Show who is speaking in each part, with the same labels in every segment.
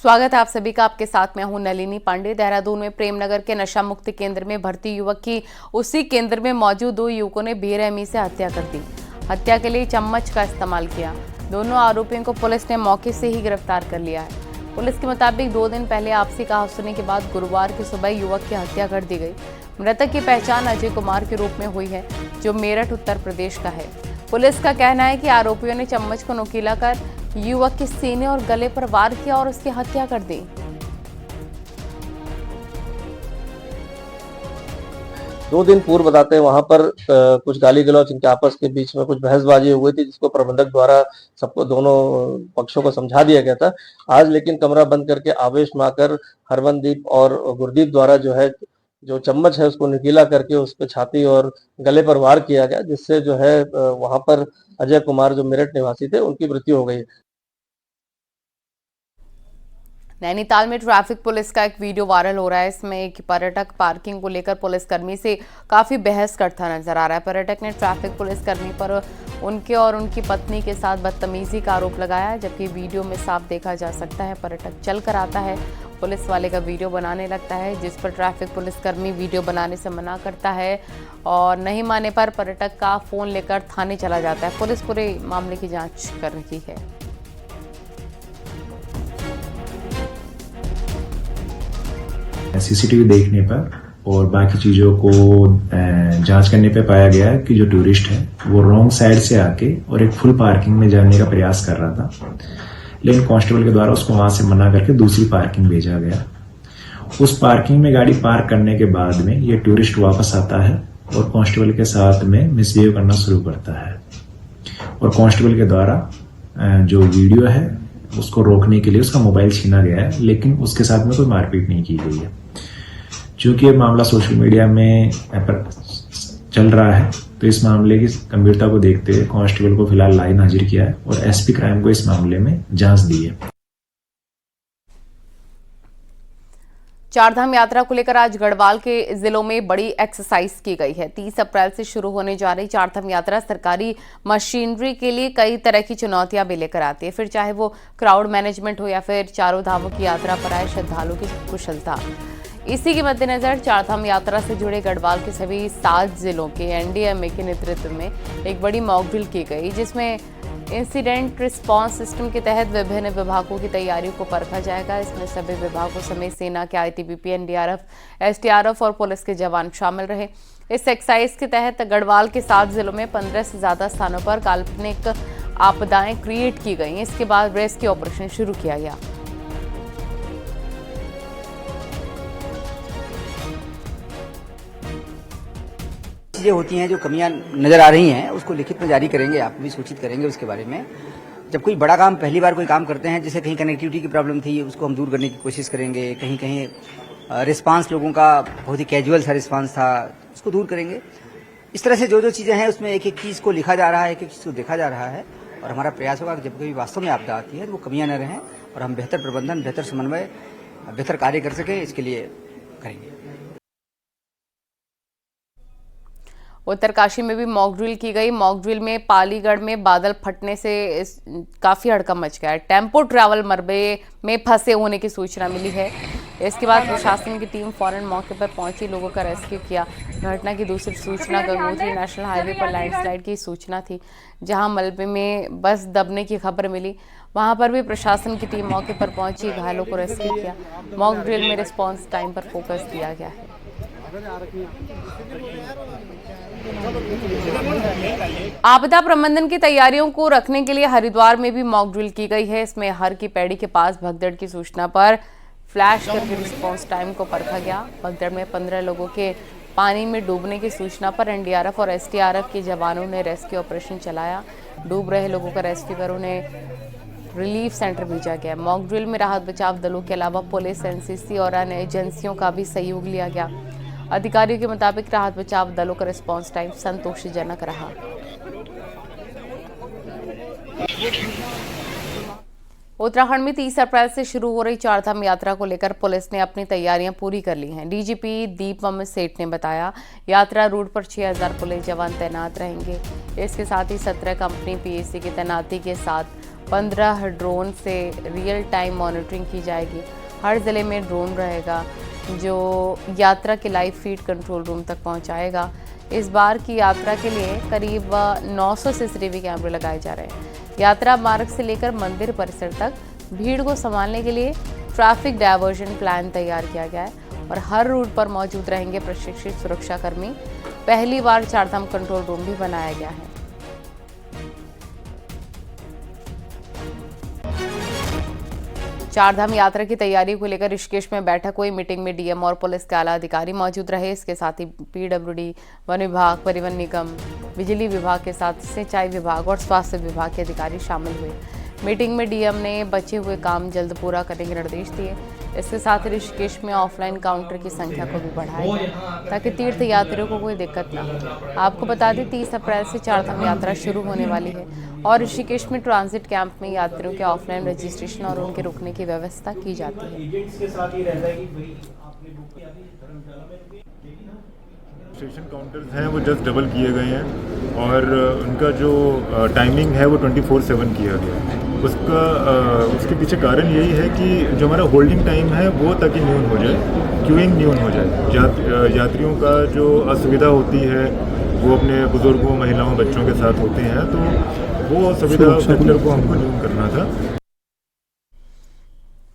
Speaker 1: स्वागत है आप सभी का। आपके साथ मैं हूं नलिनी पांडे। देहरादून में प्रेमनगर के नशा मुक्ति केंद्र में भर्ती युवक की उसी केंद्र में मौजूद दो युवकों ने बेरहमी से हत्या कर दी। हत्या के लिए चम्मच का इस्तेमाल किया। दोनों आरोपियों को पुलिस ने मौके से ही गिरफ्तार कर लिया है। पुलिस के मुताबिक 2 दिन पहले आपसी कहासुनी के बाद गुरुवार की सुबह युवक की हत्या कर दी गई। मृतक की पहचान अजय कुमार के रूप में हुई है, जो मेरठ उत्तर प्रदेश का है। पुलिस का कहना है कि आरोपियों ने चम्मच को नुकीला कर युवक के सीने और गले पर वार किया और उसकी हत्या कर दी।
Speaker 2: दो दिन पूर्व बताते हैं वहां पर कुछ गाली गलौज इनके आपस के बीच में कुछ बहसबाजी हुई थी, जिसको प्रबंधक द्वारा सबको दोनों पक्षों को समझा दिया गया था। आज लेकिन कमरा बंद करके आवेश में आकर हरमनदीप और गुरदीप द्वारा जो चम्मच है उसको नुकीला करके उस पर छाती और गले पर वार किया गया, जिससे जो है वहां पर अजय कुमार जो मेरठ निवासी थे उनकी मृत्यु हो गई।
Speaker 1: नैनीताल में ट्रैफिक पुलिस का एक वीडियो वायरल हो रहा है। इसमें एक पर्यटक पार्किंग को लेकर पुलिसकर्मी से काफी बहस करता नजर आ रहा है। पर्यटक ने ट्रैफिक पुलिसकर्मी पर उनके और उनकी पत्नी के साथ बदतमीजी का आरोप लगाया है, जबकि वीडियो में साफ देखा जा सकता है पर्यटक चल कर आता है, पुलिस वाले का वीडियो बनाने लगता है, जिस पर ट्रैफिक पुलिसकर्मी वीडियो बनाने से मना करता है और नहीं मानने पर पर्यटक का फोन लेकर थाने चला जाता है। पुलिस पूरे मामले की जाँच कर रही है।
Speaker 3: सीसीटीवी देखने पर और बाकी चीजों को जांच करने पे पाया गया है कि जो टूरिस्ट है वो रॉन्ग साइड से आके और एक फुल पार्किंग में जाने का प्रयास कर रहा था, लेकिन कांस्टेबल के द्वारा उसको वहां से मना करके दूसरी पार्किंग भेजा गया। उस पार्किंग में गाड़ी पार्क करने के बाद में ये टूरिस्ट वापस आता है और कांस्टेबल के साथ में मिसबिहेव करना शुरू करता है और कांस्टेबल के द्वारा जो वीडियो है उसको रोकने के लिए उसका मोबाइल छीना गया है, लेकिन उसके साथ में कोई मारपीट नहीं की गई है। चूंकि ये मामला सोशल मीडिया में चल रहा है, तो इस मामले की गंभीरता को देखते हुए कांस्टेबल को फिलहाल लाइन हाजिर किया है और एसपी क्राइम को इस मामले में जांच दी है।
Speaker 1: चारधाम यात्रा को लेकर आज गढ़वाल के जिलों में बड़ी एक्सरसाइज की गई है। 30 अप्रैल से शुरू होने जा रही चारधाम यात्रा सरकारी मशीनरी के लिए कई तरह की चुनौतियां भी लेकर आती है, फिर चाहे वो क्राउड मैनेजमेंट हो या फिर चारों धामों की यात्रा पर आए श्रद्धालुओं की कुशलता। इसी के मद्देनजर चारधाम यात्रा से जुड़े गढ़वाल के सभी 7 जिलों के एनडीएमए के नेतृत्व में एक बड़ी मॉक ड्रिल की गई, जिसमें इंसिडेंट रिस्पांस सिस्टम के तहत विभिन्न विभागों की तैयारियों को परखा जाएगा। इसमें सभी विभागों समेत सेना के आईटीबीपी, एनडीआरएफ, एसडीआरएफ और पुलिस के जवान शामिल रहे। इस एक्सरसाइज के तहत गढ़वाल के 7 जिलों में 15 से ज्यादा स्थानों पर काल्पनिक आपदाएं क्रिएट की गई। इसके बाद रेस्क्यू ऑपरेशन शुरू किया गया।
Speaker 4: चीज़ें होती हैं जो कमियां नजर आ रही हैं, उसको लिखित में जारी करेंगे, आपको भी सूचित करेंगे उसके बारे में। जब कोई बड़ा काम पहली बार कोई काम करते हैं, जैसे कहीं कनेक्टिविटी की प्रॉब्लम थी, उसको हम दूर करने की कोशिश करेंगे। कहीं कहीं रिस्पांस लोगों का बहुत ही कैजुअल सा रिस्पांस था, उसको दूर करेंगे। इस तरह से जो चीज़ें हैं उसमें एक एक चीज़ को लिखा जा रहा है, एक एक चीज़ को देखा जा रहा है और हमारा प्रयास होगा कि जब कभी वास्तव में आपदा आती है तो वो कमियां न रहें और हम बेहतर प्रबंधन, बेहतर समन्वय, बेहतर कार्य कर सकें, इसके लिए करेंगे।
Speaker 1: उत्तरकाशी में भी मॉक ड्रिल की गई। मॉक ड्रिल में पालीगढ़ में बादल फटने से काफी हड़कंप मच गया है। टेम्पो ट्रैवल मलबे में फंसे होने की सूचना मिली है। इसके बाद प्रशासन की टीम फौरन मौके पर पहुंची, लोगों का रेस्क्यू किया। घटना की दूसरी सूचना गंगोत्री नेशनल हाईवे पर लैंडस्लाइड की सूचना थी, जहां मलबे में बस दबने की खबर मिली। वहां पर भी प्रशासन की टीम मौके पर पहुंची, घायलों को रेस्क्यू किया। मॉक ड्रिल में रिस्पॉन्स टाइम पर फोकस दिया गया है। आपदा प्रबंधन की तैयारियों को रखने के लिए हरिद्वार में भी मॉक ड्रिल की गई है। इसमें हर की पैड़ी के पास भगदड़ की सूचना पर फ्लैश करके रिस्पांस टाइम को परखा गया। भगदड़ में 15 लोगों के पानी में डूबने की सूचना पर एनडीआरएफ और एसडीआरएफ के जवानों ने रेस्क्यू ऑपरेशन चलाया। डूब रहे लोगों का रेस्क्यू कर उन्हें रिलीफ सेंटर भेजा गया। मॉक ड्रिल में राहत बचाव दलों के अलावा पुलिस, एनसीसी और अन्य एजेंसियों का भी सहयोग लिया गया। अधिकारियों के मुताबिक राहत बचाव दलों का रिस्पांस टाइम संतोषजनक रहा। उत्तराखंड में 30 अप्रैल से शुरू हो रही चारधाम यात्रा को लेकर पुलिस ने अपनी तैयारियां पूरी कर ली हैं। डीजीपी दीपम सेठ ने बताया, यात्रा रूट पर 6000 पुलिस जवान तैनात रहेंगे। इसके साथ ही 17 कंपनी पीएसी की तैनाती के साथ 15 ड्रोन से रियल टाइम मॉनिटरिंग की जाएगी। हर ज़िले में ड्रोन रहेगा जो यात्रा के लाइव फीड कंट्रोल रूम तक पहुंचाएगा। इस बार की यात्रा के लिए करीब 900 सीसीटीवी कैमरे लगाए जा रहे हैं। यात्रा मार्ग से लेकर मंदिर परिसर तक भीड़ को संभालने के लिए ट्रैफिक डायवर्जन प्लान तैयार किया गया है और हर रूट पर मौजूद रहेंगे प्रशिक्षित सुरक्षाकर्मी। पहली बार चारधाम कंट्रोल रूम भी बनाया गया है। चारधाम यात्रा की तैयारी को लेकर ऋषिकेश में बैठक हुई। मीटिंग में डीएम और पुलिस के आला अधिकारी मौजूद रहे। इसके साथ ही पीडब्ल्यूडी, वन विभाग, परिवहन निगम, बिजली विभाग के साथ सिंचाई विभाग और स्वास्थ्य विभाग के अधिकारी शामिल हुए। मीटिंग में डीएम ने बचे हुए काम जल्द पूरा करने के निर्देश दिए। इसके साथ ही ऋषिकेश में ऑफलाइन काउंटर की संख्या को भी बढ़ाया गया ताकि तीर्थ यात्रियों को कोई दिक्कत न हो। आपको बता दें 30 अप्रैल से चारधाम यात्रा शुरू होने वाली है और ऋषिकेश में ट्रांजिट कैंप में यात्रियों के ऑफलाइन रजिस्ट्रेशन और उनके रुकने की व्यवस्था की जाती है।
Speaker 5: स्टेशन काउंटर्स हैं वो जस्ट डबल किए गए हैं और उनका जो टाइमिंग है वो 24/7 किया गया है। उसके पीछे कारण यही है कि जो हमारा होल्डिंग टाइम है वो ताकि न्यून हो जाए, क्यूइंग न्यून हो जाए। यात्रियों का जो असुविधा होती है वो अपने बुजुर्गों, महिलाओं, बच्चों के साथ होते हैं, तो वो सुविधा फैक्टर को हमको न्यून करना था।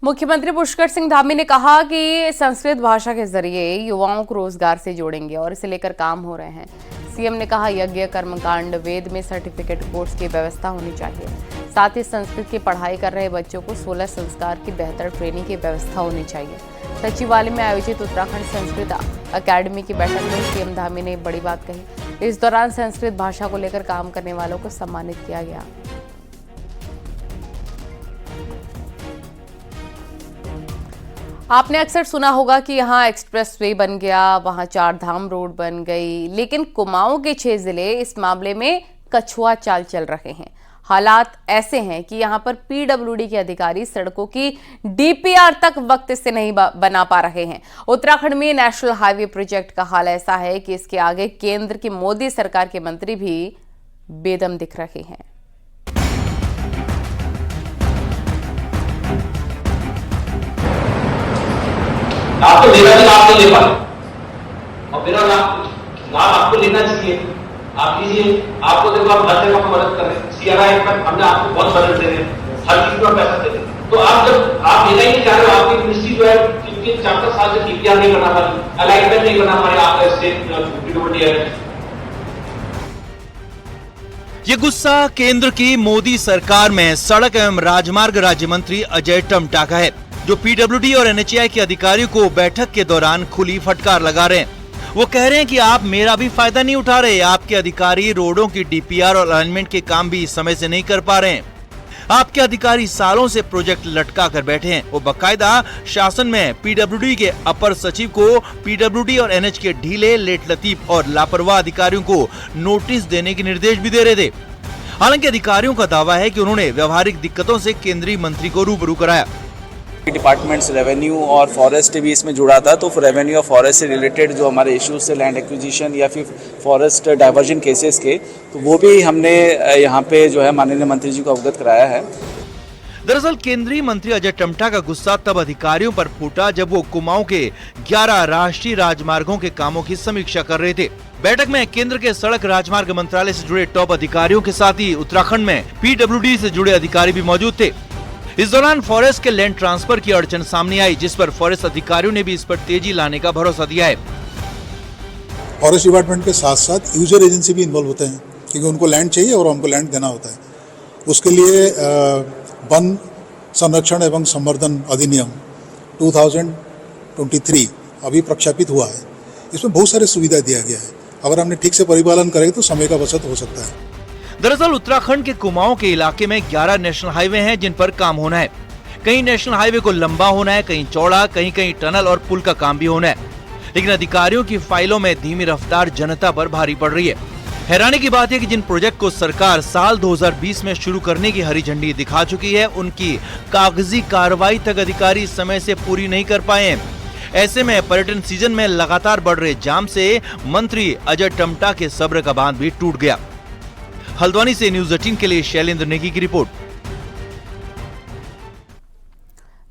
Speaker 1: मुख्यमंत्री पुष्कर सिंह धामी ने कहा कि संस्कृत भाषा के जरिए युवाओं को रोजगार से जोड़ेंगे और इसे लेकर काम हो रहे हैं। सीएम ने कहा यज्ञ, कर्मकांड, वेद में सर्टिफिकेट कोर्स की व्यवस्था होनी चाहिए। साथ ही संस्कृत की पढ़ाई कर रहे बच्चों को 16 संस्कार की बेहतर ट्रेनिंग की व्यवस्था होनी चाहिए। सचिवालय में आयोजित उत्तराखंड संस्कृत अकेडमी की बैठक में सीएम धामी ने बड़ी बात कही। इस दौरान संस्कृत भाषा को लेकर काम करने वालों को सम्मानित किया गया। आपने अक्सर सुना होगा कि यहाँ एक्सप्रेसवे बन गया, वहाँ चारधाम रोड बन गई, लेकिन कुमाऊं के 6 जिले इस मामले में कछुआ चाल चल रहे हैं। हालात ऐसे हैं कि यहाँ पर पीडब्ल्यूडी के अधिकारी सड़कों की डीपीआर तक वक्त से नहीं बना पा रहे हैं। उत्तराखंड में नेशनल हाईवे प्रोजेक्ट का हाल ऐसा है कि इसके आगे केंद्र की मोदी सरकार के मंत्री भी बेदम दिख रहे हैं।
Speaker 6: आप तो मेरा भी लाभ नहीं ले पाए और मेरा लाभ आपको लेना चाहिए। आप लीजिए, आपको देखो आप हर जगह मदद कर रहे हैं। सीआरआई पर हमने आपको बहुत मदद दे रहे हैं, हर चीज में पैसा दे रहे हैं। तो आप जब आप लेना ही नहीं चाह रहे हो, आपकी मिनिस्ट्री जो है क्योंकि 4 साल से डीपीआर नहीं बना पा रही, अलाइनमेंट नहीं बना पा रही आपका स्टेट पीडब्ल्यूडी है।
Speaker 7: ये गुस्सा केंद्र की मोदी सरकार में सड़क एवं राजमार्ग राज्य मंत्री अजय टम्टा का है, जो पीडब्ल्यूडी और एनएचएआई के अधिकारियों को बैठक के दौरान खुली फटकार लगा रहे हैं। वो कह रहे हैं कि आप मेरा भी फायदा नहीं उठा रहे, आपके अधिकारी रोडों की डीपीआर और अलाइनमेंट के काम भी समय से नहीं कर पा रहे हैं। आपके अधिकारी सालों से प्रोजेक्ट लटका कर बैठे हैं। वो बकायदा शासन में पीडब्ल्यूडी के अपर सचिव को पीडब्ल्यूडी और एनएच के ढीले, लेट लतीफ और लापरवाह अधिकारियों को नोटिस देने के निर्देश भी दे रहे थे। हालांकि अधिकारियों का दावा है कि उन्होंने व्यवहारिक दिक्कतों से केंद्रीय मंत्री को रूबरू कराया।
Speaker 8: डिपार्टमेंट्स रेवेन्यू और फॉरेस्ट भी इसमें जुड़ा था, तो रेवेन्यू और फॉरेस्ट से रिलेटेड जो हमारे इश्यूज थे लैंड एक्विजिशन या फिर फॉरेस्ट डाइवर्जन केसेस के, तो वो भी हमने यहाँ पे जो है माननीय मंत्री जी को अवगत कराया है।
Speaker 7: दरअसल केंद्रीय मंत्री अजय टम्टा का गुस्सा तब अधिकारियों पर फूटा जब वो कुमाऊं के 11 राष्ट्रीय राजमार्गों के कामों की समीक्षा कर रहे थे। बैठक में केंद्र के सड़क राजमार्ग मंत्रालय से जुड़े टॉप अधिकारियों के साथ ही उत्तराखंड में पीडब्ल्यूडी से जुड़े अधिकारी भी मौजूद थे। इस दौरान फॉरेस्ट के लैंड ट्रांसफर की अड़चन सामने आई, जिस पर फॉरेस्ट अधिकारियों ने भी इस पर तेजी लाने का भरोसा दिया है।
Speaker 9: फॉरेस्ट डिपार्टमेंट के साथ साथ यूजर एजेंसी भी इन्वॉल्व होते हैं, क्योंकि उनको लैंड चाहिए और हमको लैंड देना होता है। उसके लिए वन संरक्षण एवं संवर्धन अधिनियम 2023 अभी प्रख्यापित हुआ है। इसमें बहुत सारी सुविधा दिया गया है। अगर हमने ठीक से परिपालन करें तो समय का बचत हो सकता है।
Speaker 7: दरअसल उत्तराखंड के कुमाऊं के इलाके में 11 नेशनल हाईवे हैं जिन पर काम होना है। कहीं नेशनल हाईवे को लंबा होना है, कहीं चौड़ा, कहीं कहीं टनल और पुल का काम भी होना है। लेकिन अधिकारियों की फाइलों में धीमी रफ्तार जनता पर भारी पड़ रही है। हैरानी की बात है कि जिन प्रोजेक्ट को सरकार साल 2020 में शुरू करने की हरी झंडी दिखा चुकी है, उनकी कागजी कार्रवाई तक अधिकारी समय से पूरी नहीं कर पाए हैं। ऐसे में पर्यटन सीजन में लगातार बढ़ रहे जाम से मंत्री अजय टम्टा के सब्र का बांध भी टूट गया। हल्द्वानी से न्यूज़ 18 के लिए शैलेंद्र नेगी की रिपोर्ट।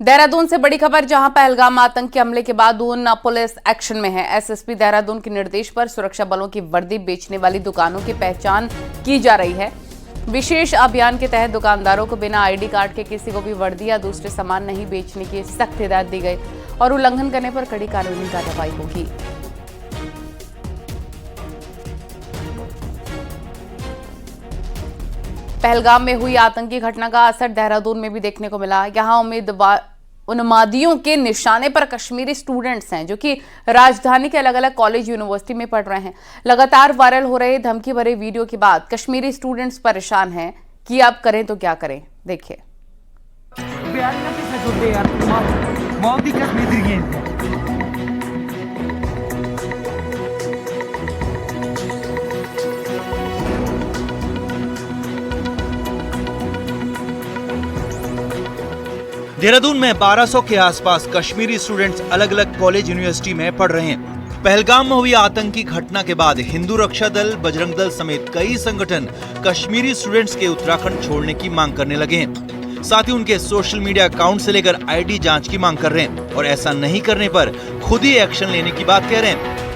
Speaker 1: देहरादून से बड़ी खबर, जहां पहलगाम आतंकी हमले के बाद दून पुलिस एक्शन में है। एसएसपी देहरादून के निर्देश पर सुरक्षा बलों की वर्दी बेचने वाली दुकानों की पहचान की जा रही है। विशेष अभियान के तहत दुकानदारों को बिना आईडी कार्ड के किसी को भी वर्दी या दूसरे सामान नहीं बेचने की सख्त हिदायत दी गई और उल्लंघन करने पर कड़ी कानूनी कार्रवाई होगी। पहलगाम में हुई आतंकी घटना का असर देहरादून में भी देखने को मिला। यहां उन्मादियों के निशाने पर कश्मीरी स्टूडेंट्स हैं जो कि राजधानी के अलग अलग कॉलेज यूनिवर्सिटी में पढ़ रहे हैं। लगातार वायरल हो रहे धमकी भरे वीडियो के बाद कश्मीरी स्टूडेंट्स परेशान हैं कि अब करें तो क्या करें। देखिए।
Speaker 7: देहरादून में 1200 के आसपास कश्मीरी स्टूडेंट्स अलग अलग कॉलेज यूनिवर्सिटी में पढ़ रहे हैं। पहलगाम में हुई आतंकी घटना के बाद हिंदू रक्षा दल, बजरंग दल समेत कई संगठन कश्मीरी स्टूडेंट्स के उत्तराखंड छोड़ने की मांग करने लगे हैं। साथ ही उनके सोशल मीडिया अकाउंट से लेकर आईडी जांच की मांग कर रहे हैं और ऐसा नहीं करने पर खुद ही एक्शन लेने की बात कह रहे हैं।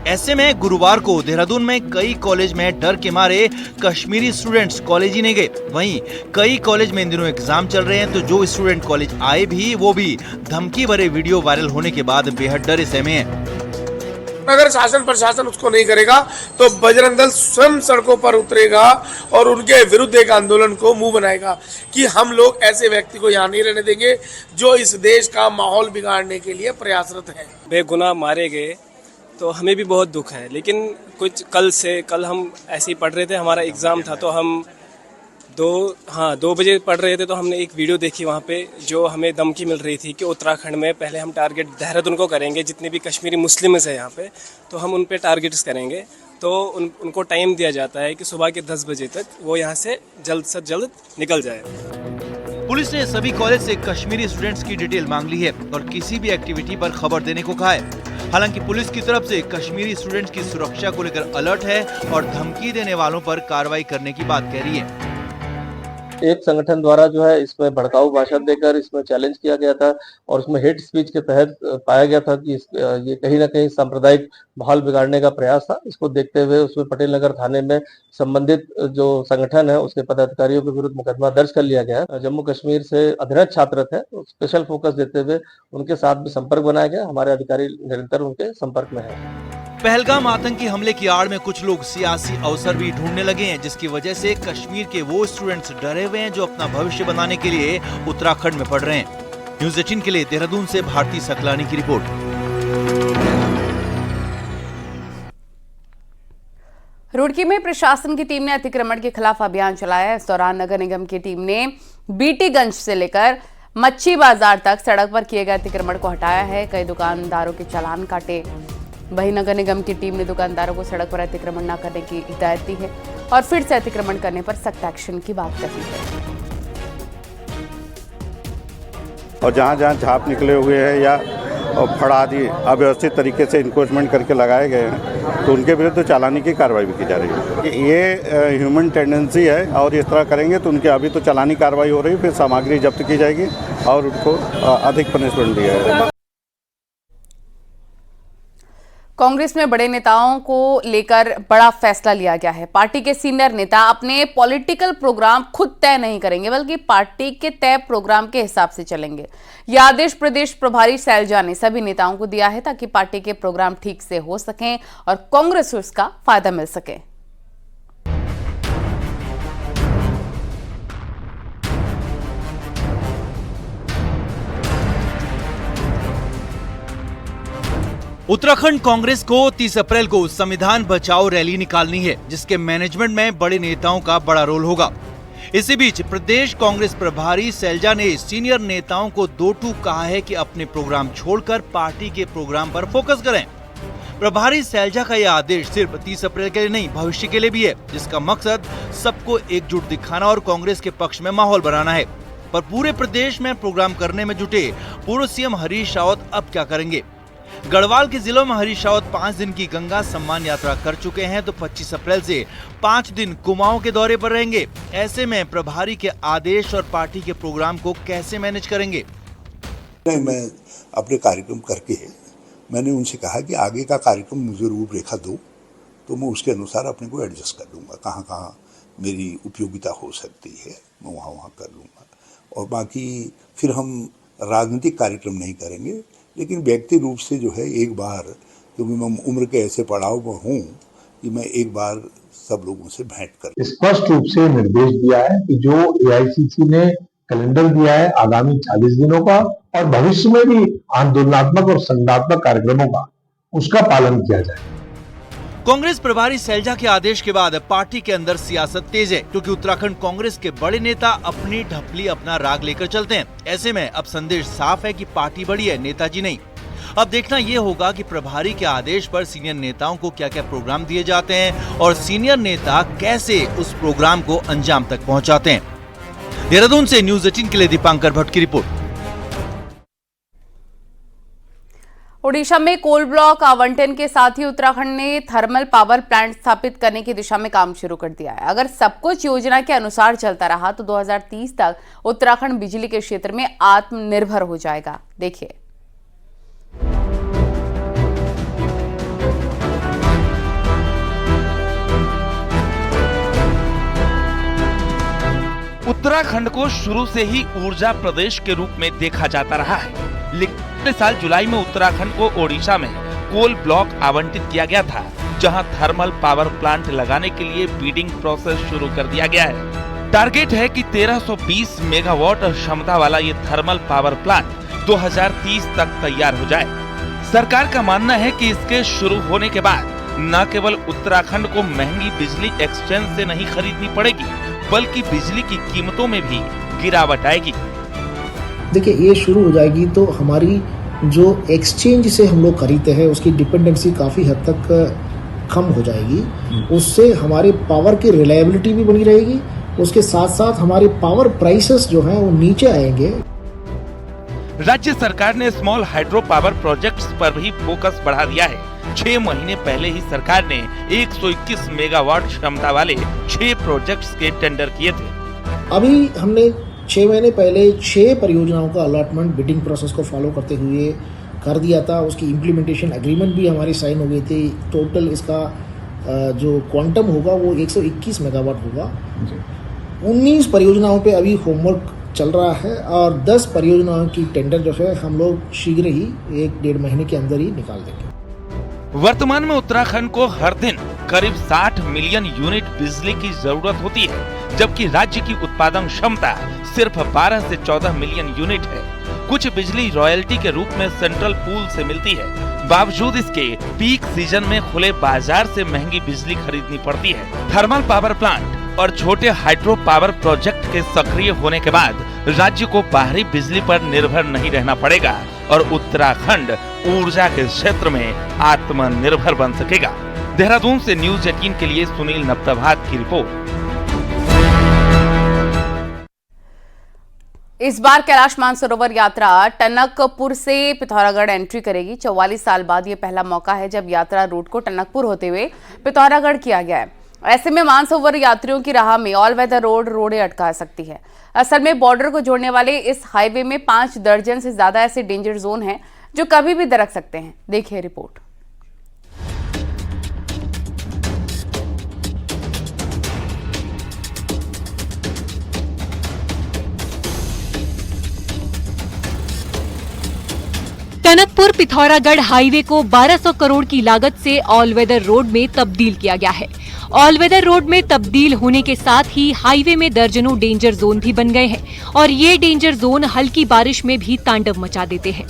Speaker 7: ऐसे में गुरुवार को देहरादून में कई कॉलेज में डर के मारे कश्मीरी स्टूडेंट्स कॉलेज ही नहीं गए। वहीं कई कॉलेज में इन दिनों एग्जाम चल रहे हैं, तो जो स्टूडेंट कॉलेज आए भी वो भी धमकी भरे वीडियो वायरल होने के बाद बेहद डरे सहमे हैं।
Speaker 10: अगर शासन प्रशासन उसको नहीं करेगा तो बजरंग दल स्वयं सड़कों पर उतरेगा और उनके विरुद्ध एक आंदोलन को मुंह बनाएगा कि हम लोग ऐसे व्यक्ति को यहाँ नहीं रहने देंगे जो इस देश का माहौल बिगाड़ने के लिए प्रयासरत है।
Speaker 11: बेगुनाह मारे गए तो हमें भी बहुत दुख है, लेकिन कुछ कल हम ऐसे ही पढ़ रहे थे, हमारा एग्ज़ाम था तो हम 2 बजे पढ़ रहे थे तो हमने एक वीडियो देखी वहाँ पे जो हमें धमकी मिल रही थी कि उत्तराखंड में पहले हम टारगेट देहरादून को करेंगे, जितने भी कश्मीरी मुस्लिम्स हैं यहाँ पे तो हम उन पे टारगेट्स करेंगे। तो उनको टाइम दिया जाता है कि सुबह के 10 बजे तक वो यहाँ से जल्द निकल जाए।
Speaker 7: पुलिस ने सभी कॉलेज से कश्मीरी स्टूडेंट्स की डिटेल मांग ली है और किसी भी एक्टिविटी पर खबर देने को कहा है। हालांकि पुलिस की तरफ से कश्मीरी स्टूडेंट्स की सुरक्षा को लेकर अलर्ट है और धमकी देने वालों पर कार्रवाई करने की बात कह रही है।
Speaker 2: एक संगठन द्वारा जो है इसमें भड़काऊ भाषण देकर इसमें चैलेंज किया गया था और उसमें हेट स्पीच के तहत पाया गया था कि ये कहीं ना कहीं सांप्रदायिक माहौल बिगाड़ने का प्रयास था। इसको देखते हुए उसमें पटेल नगर थाने में संबंधित जो संगठन है उसके पदाधिकारियों के विरुद्ध मुकदमा दर्ज कर लिया गया है। जम्मू कश्मीर से अध्ययनरत छात्र थे, स्पेशल फोकस देते हुए उनके साथ भी संपर्क बनाया गया। हमारे अधिकारी निरंतर उनके संपर्क में है।
Speaker 7: पहलगाम आतंकी हमले की आड़ में कुछ लोग सियासी अवसर भी ढूंढने लगे हैं, जिसकी वजह से कश्मीर के वो स्टूडेंट्स डरे हुए हैं जो अपना भविष्य बनाने के लिए उत्तराखंड में पढ़ रहे हैं। न्यूज़ 18 के लिए देहरादून से भारती सकलानी की रिपोर्ट।
Speaker 1: रुड़की में प्रशासन की टीम ने अतिक्रमण के खिलाफ अभियान चलाया। इस दौरान नगर निगम की टीम ने बीटीगंज से लेकर मच्छी बाजार तक सड़क पर किए गए अतिक्रमण को हटाया है। कई दुकानदारों के चालान काटे। वहीं नगर निगम की टीम ने दुकानदारों को सड़क पर अतिक्रमण न करने की हिदायत दी है और फिर से अतिक्रमण करने पर सख्त एक्शन की बात कही है।
Speaker 12: और जहाँ झाप निकले हुए हैं या फड़ आदि अव्यवस्थित तरीके से इन्क्रोचमेंट करके लगाए गए हैं तो उनके विरुद्ध चालानी की कार्रवाई भी की जा रही है। ये ह्यूमन टेंडेंसी है और इस तरह करेंगे तो उनके अभी तो चालानी कार्रवाई हो रही है, फिर सामग्री जब्त की जाएगी और उनको अधिक पनिशमेंट दिया जाएगा।
Speaker 1: कांग्रेस में बड़े नेताओं को लेकर बड़ा फैसला लिया गया है। पार्टी के सीनियर नेता अपने पॉलिटिकल प्रोग्राम खुद तय नहीं करेंगे, बल्कि पार्टी के तय प्रोग्राम के हिसाब से चलेंगे। यह आदेश प्रदेश प्रभारी शैलजा ने सभी नेताओं को दिया है ताकि पार्टी के प्रोग्राम ठीक से हो सकें और कांग्रेस को इसका फायदा मिल सके।
Speaker 7: उत्तराखंड कांग्रेस को 30 अप्रैल को संविधान बचाओ रैली निकालनी है, जिसके मैनेजमेंट में बड़े नेताओं का बड़ा रोल होगा। इसी बीच प्रदेश कांग्रेस प्रभारी शैलजा ने सीनियर नेताओं को 2 टूक कहा है कि अपने प्रोग्राम छोड़कर पार्टी के प्रोग्राम पर फोकस करें। प्रभारी शैलजा का यह आदेश सिर्फ 30 अप्रैल के लिए नहीं, भविष्य के लिए भी है, जिसका मकसद सबको एकजुट दिखाना और कांग्रेस के पक्ष में माहौल बनाना है। पर पूरे प्रदेश में प्रोग्राम करने में जुटे पूर्व सीएम हरीश रावत अब क्या करेंगे? गढ़वाल के जिलों में हरीश रावत 5 दिन की गंगा सम्मान यात्रा कर चुके हैं, तो 25 अप्रैल से 5 दिन कुमाऊं के दौरे पर रहेंगे। ऐसे में प्रभारी के आदेश और पार्टी के प्रोग्राम को कैसे मैनेज करेंगे?
Speaker 9: नहीं, मैं अपने कार्यक्रम करके मैंने उनसे कहा कि आगे का कार्यक्रम मुझे रूपरेखा दो, तो मैं उसके अनुसार अपने को एडजस्ट कर लूँगा, कहाँ कहाँ मेरी उपयोगिता हो सकती है मैं वहाँ वहाँ कर लूँगा। और बाकी फिर हम राजनीतिक कार्यक्रम नहीं करेंगे, लेकिन व्यक्ति रूप से जो है एक बार, क्योंकि मैं उम्र के ऐसे पड़ाव में हूँ कि मैं एक बार सब लोगों से भेंट कर।
Speaker 13: स्पष्ट रूप से निर्देश दिया है कि जो एआईसीसी ने कैलेंडर दिया है आगामी 40 दिनों का और भविष्य में भी आंदोलनात्मक और संगठनात्मक कार्यक्रमों का, उसका पालन किया जाए।
Speaker 7: कांग्रेस प्रभारी सैलजा के आदेश के बाद पार्टी के अंदर सियासत तेज है, क्योंकि उत्तराखंड कांग्रेस के बड़े नेता अपनी ढपली अपना राग लेकर चलते हैं। ऐसे में अब संदेश साफ है कि पार्टी बड़ी है, नेताजी नहीं। अब देखना ये होगा कि प्रभारी के आदेश पर सीनियर नेताओं को क्या क्या प्रोग्राम दिए जाते हैं और सीनियर नेता कैसे उस प्रोग्राम को अंजाम तक पहुंचाते हैं। देहरादून से न्यूज़ 18 के लिए दीपांकर भट्ट की रिपोर्ट।
Speaker 1: ओडिशा में कोल ब्लॉक आवंटन के साथ ही उत्तराखंड ने थर्मल पावर प्लांट स्थापित करने की दिशा में काम शुरू कर दिया है। अगर सब कुछ योजना के अनुसार चलता रहा तो 2030 तक उत्तराखंड बिजली के क्षेत्र में आत्मनिर्भर हो जाएगा। देखिए।
Speaker 14: उत्तराखंड को शुरू से ही ऊर्जा प्रदेश के रूप में देखा जाता रहा है, लेकिन पिछले साल जुलाई में उत्तराखंड को ओडिशा में कोल ब्लॉक आवंटित किया गया था, जहां थर्मल पावर प्लांट लगाने के लिए बीडिंग प्रोसेस शुरू कर दिया गया है। टारगेट है कि 1320 मेगावाट क्षमता वाला ये थर्मल पावर प्लांट 2030 तक तैयार हो जाए। सरकार का मानना है कि इसके शुरू होने के बाद न केवल उत्तराखंड को महंगी बिजली एक्सचेंज से नहीं खरीदनी पड़ेगी, बल्कि बिजली की कीमतों में भी गिरावट आएगी।
Speaker 15: देखिए, ये शुरू हो जाएगी तो हमारी जो एक्सचेंज से हम लोग खरीदते हैं उसकी डिपेंडेंसी काफ़ी हद तक कम हो जाएगी। उससे हमारे पावर की रिलायबिलिटी भी बनी रहेगी, उसके साथ साथ हमारे पावर प्राइसेस जो हैं वो नीचे आएंगे।
Speaker 14: राज्य सरकार ने स्मॉल हाइड्रो पावर प्रोजेक्ट्स पर भी फोकस बढ़ा दिया है। 6 महीने पहले ही सरकार ने 121 मेगावाट क्षमता वाले 6 प्रोजेक्ट्स के टेंडर किए थे।
Speaker 15: अभी हमने 6 महीने पहले 6 परियोजनाओं का अलॉटमेंट बिडिंग प्रोसेस को फॉलो करते हुए कर दिया था। उसकी इम्प्लीमेंटेशन एग्रीमेंट भी हमारी साइन हो गई थी। टोटल इसका जो क्वांटम होगा वो 121 मेगावाट होगा। 19 परियोजनाओं पे अभी होमवर्क चल रहा है और 10 परियोजनाओं की टेंडर जो है हम लोग शीघ्र ही 1-1.5 महीने के अंदर ही निकाल देंगे।
Speaker 14: वर्तमान में उत्तराखंड को हर दिन करीब 60 मिलियन यूनिट बिजली की जरूरत होती है, जबकि राज्य की उत्पादन क्षमता सिर्फ 12 से 14 मिलियन यूनिट है। कुछ बिजली रॉयल्टी के रूप में सेंट्रल पूल से मिलती है। बावजूद इसके पीक सीजन में खुले बाजार से महंगी बिजली खरीदनी पड़ती है। थर्मल पावर प्लांट और छोटे हाइड्रो पावर प्रोजेक्ट के सक्रिय होने के बाद राज्य को बाहरी बिजली पर निर्भर नहीं रहना पड़ेगा और उत्तराखंड ऊर्जा के क्षेत्र में आत्मनिर्भर बन सकेगा। देहरादून से न्यूज़ 18 के लिए सुनील नब्ताभात की रिपोर्ट।
Speaker 1: इस बार कैलाश मानसरोवर यात्रा टनकपुर से पिथौरागढ़ एंट्री करेगी। 44 साल बाद ये पहला मौका है जब यात्रा रूट को टनकपुर होते हुए पिथौरागढ़ किया गया है। ऐसे में मानसरोवर यात्रियों की राह में ऑल वेदर रोडें अटका सकती है। असल में बॉर्डर को जोड़ने वाले इस हाईवे में 5 दर्जन से ज्यादा ऐसे डेंजर जोन हैं जो कभी भी दरक सकते हैं। देखिए रिपोर्ट।
Speaker 16: टनकपुर पिथौरागढ़ हाईवे को 1200 करोड़ की लागत से ऑल वेदर रोड में तब्दील किया गया है। ऑल वेदर रोड में तब्दील होने के साथ ही हाईवे में दर्जनों डेंजर जोन भी बन गए हैं और ये डेंजर जोन हल्की बारिश में भी तांडव मचा देते हैं।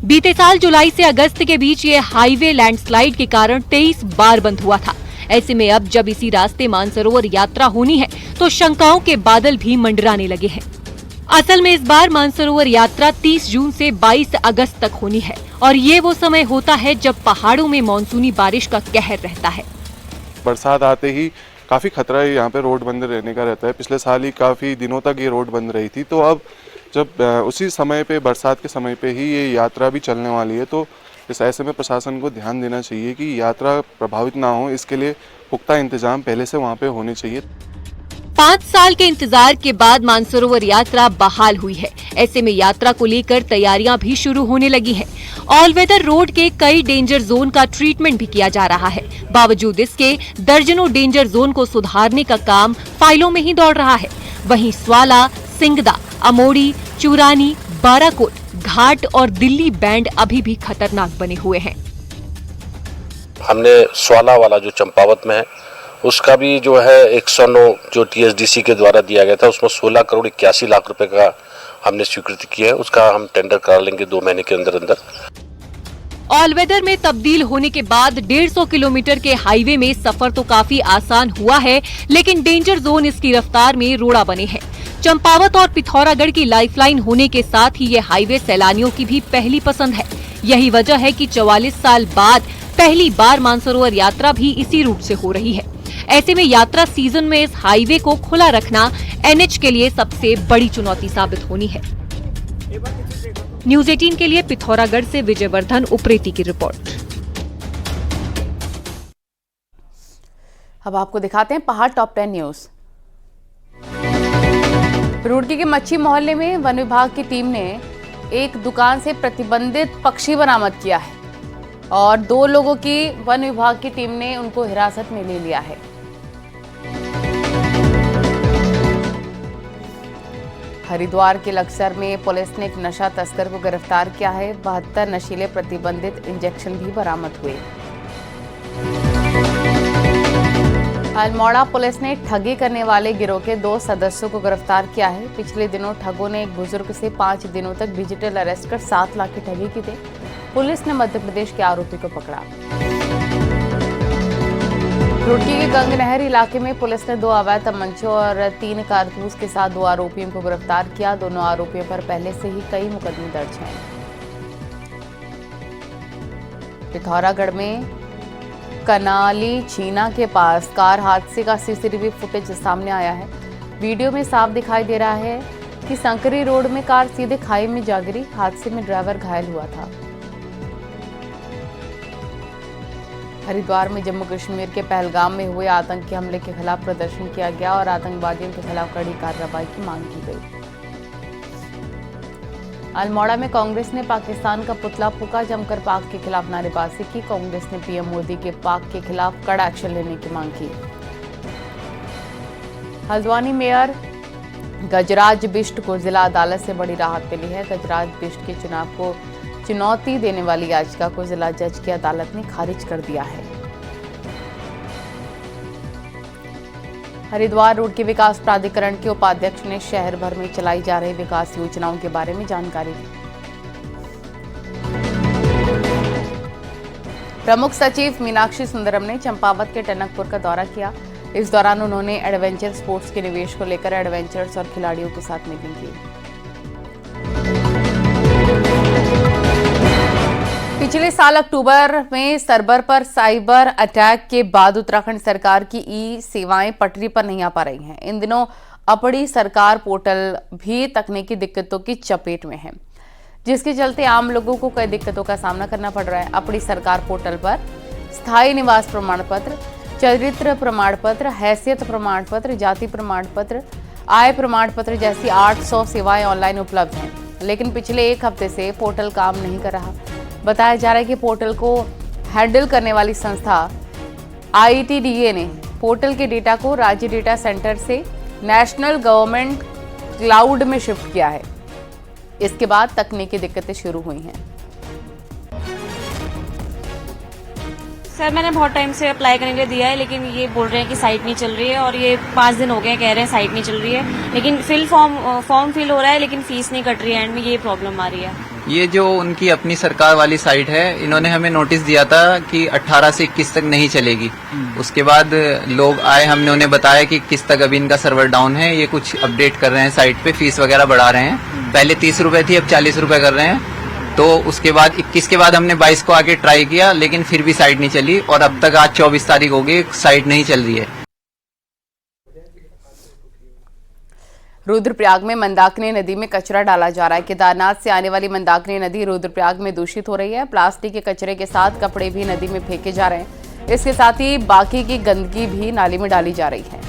Speaker 16: बीते साल जुलाई से अगस्त के बीच ये हाईवे लैंडस्लाइड के कारण 23 बार बंद हुआ था। ऐसे में अब जब इसी रास्ते मानसरोवर यात्रा होनी है तो शंकाओं के बादल भी मंडराने लगे हैं। असल में इस बार मानसरोवर यात्रा 30 जून से 22 अगस्त तक होनी है और ये वो समय होता है जब पहाड़ों में मानसूनी बारिश का कहर रहता है।
Speaker 17: बरसात आते ही काफ़ी खतरा है, यहाँ पे रोड बंद रहने का रहता है। पिछले साल ही काफ़ी दिनों तक ये रोड बंद रही थी, तो अब जब उसी समय पे बरसात के समय पे ही ये यात्रा भी चलने वाली है, तो इस ऐसे में प्रशासन को ध्यान देना चाहिए कि यात्रा प्रभावित ना हो। इसके लिए पुख्ता इंतजाम पहले से वहाँ पे होने चाहिए।
Speaker 16: 5 साल के इंतजार के बाद मानसरोवर यात्रा बहाल हुई है। ऐसे में यात्रा को लेकर तैयारियां भी शुरू होने लगी हैं। ऑल वेदर रोड के कई डेंजर जोन का ट्रीटमेंट भी किया जा रहा है। बावजूद इसके दर्जनों डेंजर जोन को सुधारने का काम फाइलों में ही दौड़ रहा है। वहीं स्वाला, सिंगदा, अमोड़ी, चूरानी, बाराकोट, घाट और दिल्ली बैंड अभी भी खतरनाक बने हुए हैं।
Speaker 18: हमने स्वाला वाला जो चंपावत में है उसका भी जो है 109 जो TSDC के द्वारा दिया गया था उसमें 16 करोड़ 81 लाख रुपए का हमने स्वीकृति की है। उसका हम टेंडर करा लेंगे 2 महीने के अंदर अंदर।
Speaker 16: ऑल वेदर में तब्दील होने के बाद 150 किलोमीटर के हाईवे में सफर तो काफी आसान हुआ है, लेकिन डेंजर जोन इसकी रफ्तार में रोड़ा बने हैं। चंपावत और पिथौरागढ़ की लाइफलाइन होने के साथ ही ये हाईवे सैलानियों की भी पहली पसंद है। यही वजह है कि 44 साल बाद पहली बार मानसरोवर यात्रा भी इसी रूट से हो रही है। ऐसे में यात्रा सीजन में इस हाईवे को खुला रखना NH के लिए सबसे बड़ी चुनौती साबित होनी है। न्यूज़ 18 के लिए पिथौरागढ़ से विजयवर्धन उप्रेती की रिपोर्ट।
Speaker 1: अब आपको दिखाते हैं पहाड़ टॉप 10 न्यूज। रुड़की के मच्छी मोहल्ले में वन विभाग की टीम ने एक दुकान से प्रतिबंधित पक्षी बरामद किया है और 2 लोगों की वन विभाग की टीम ने उनको हिरासत में ले लिया है। हरिद्वार के लक्सर में पुलिस ने एक नशा तस्कर को गिरफ्तार किया है। 72 नशीले प्रतिबंधित इंजेक्शन भी बरामद हुए। अल्मोड़ा पुलिस ने ठगी करने वाले गिरोह के 2 सदस्यों को गिरफ्तार किया है। पिछले दिनों ठगों ने एक बुजुर्ग से 5 दिनों तक डिजिटल अरेस्ट कर 7 लाख की ठगी की थी। पुलिस ने मध्य प्रदेश के आरोपी को पकड़ा। रुड़की के गंगनहर इलाके में पुलिस ने 2 अवैध तमंचों और 3 कारतूस के साथ 2 आरोपियों को गिरफ्तार किया। दोनों आरोपियों पर पहले से ही कई मुकदमे दर्ज हैं। पिथौरागढ़ में कनाली छीना के पास कार हादसे का CCTV फुटेज सामने आया है। वीडियो में साफ दिखाई दे रहा है कि संकरी रोड में कार सीधे खाई में जा गिरी। हादसे में ड्राइवर घायल हुआ था। हरिद्वार में जम्मू कश्मीर के पहलगाम में हुए आतंकी हमले के खिलाफ प्रदर्शन किया गया और आतंकवादियों के खिलाफ कड़ी कार्रवाई की मांग की गई। अल्मोड़ा में कांग्रेस ने पाकिस्तान का पुतला फूंका। जमकर पाक के खिलाफ नारेबाजी की। कांग्रेस ने PM मोदी के पाक के खिलाफ कड़ा एक्शन लेने की मांग की। हल्द्वानी मेयर गजराज बिष्ट को जिला अदालत से बड़ी राहत मिली है। गजराज बिष्ट के चुनाव को चुनौती देने वाली याचिका को जिला जज की अदालत ने खारिज कर दिया है। हरिद्वार रोड के विकास प्राधिकरण के उपाध्यक्ष ने शहर भर में चलाई जा रही विकास योजनाओं के बारे में जानकारी दी। प्रमुख सचिव मीनाक्षी सुंदरम ने चंपावत के टनकपुर का दौरा किया। इस दौरान उन्होंने एडवेंचर स्पोर्ट्स के निवेश को लेकर एडवेंचर्स और खिलाड़ियों के साथ मीटिंग की। पिछले साल अक्टूबर में सर्वर पर साइबर अटैक के बाद उत्तराखंड सरकार की ई-सेवाएं पटरी पर नहीं आ पा रही हैं। इन दिनों अपड़ी सरकार पोर्टल भी तकनीकी दिक्कतों की चपेट में है, जिसके चलते आम लोगों को कई दिक्कतों का सामना करना पड़ रहा है। अपड़ी सरकार पोर्टल पर स्थायी निवास प्रमाण पत्र, चरित्र प्रमाण पत्र, हैसियत प्रमाण पत्र, जाति प्रमाण पत्र, आय प्रमाण पत्र जैसी 800 सेवाएं ऑनलाइन उपलब्ध हैं, लेकिन पिछले 1 हफ्ते से पोर्टल काम नहीं कर रहा। बताया जा रहा है कि पोर्टल को हैंडल करने वाली संस्था ITDA ने पोर्टल के डेटा को राज्य डेटा सेंटर से नेशनल गवर्नमेंट क्लाउड में शिफ्ट किया है। इसके बाद तकनीकी दिक्कतें शुरू हुई हैं।
Speaker 19: सर मैंने बहुत टाइम से अप्लाई करने के लिए दिया है, लेकिन ये बोल रहे हैं कि साइट नहीं चल रही है और ये 5 दिन हो गए कह रहे हैं साइट नहीं चल रही है, लेकिन फॉर्म फिल हो रहा है लेकिन फीस नहीं कट रही है। एंड में ये प्रॉब्लम आ रही है।
Speaker 20: ये जो उनकी अपनी सरकार वाली साइट है, इन्होंने हमें नोटिस दिया था कि 18 से 21 तक नहीं चलेगी। उसके बाद लोग आए, हमने उन्हें बताया कि 21 तक अभी इनका सर्वर डाउन है, ये कुछ अपडेट कर रहे हैं साइट पे, फीस वगैरह बढ़ा रहे हैं। पहले 30 रुपए थी, अब 40 रुपए कर रहे हैं। तो उसके बाद 21 के बाद हमने 22 को आके ट्राई किया, लेकिन फिर भी साइट नहीं चली और अब तक आज 24 तारीख हो गई, साइट नहीं चल रही है।
Speaker 1: रुद्रप्रयाग में मंदाकिनी नदी में कचरा डाला जा रहा है। केदारनाथ से आने वाली मंदाकिनी नदी रुद्रप्रयाग में दूषित हो रही है। प्लास्टिक के कचरे के साथ कपड़े भी नदी में फेंके जा रहे हैं। इसके साथ ही बाकी की गंदगी भी नाली में डाली जा रही है।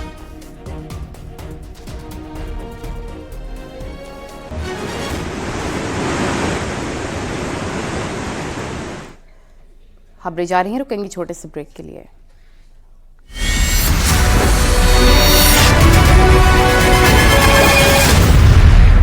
Speaker 1: खबरें जा रही हैं, रुकेंगे छोटे से ब्रेक के लिए।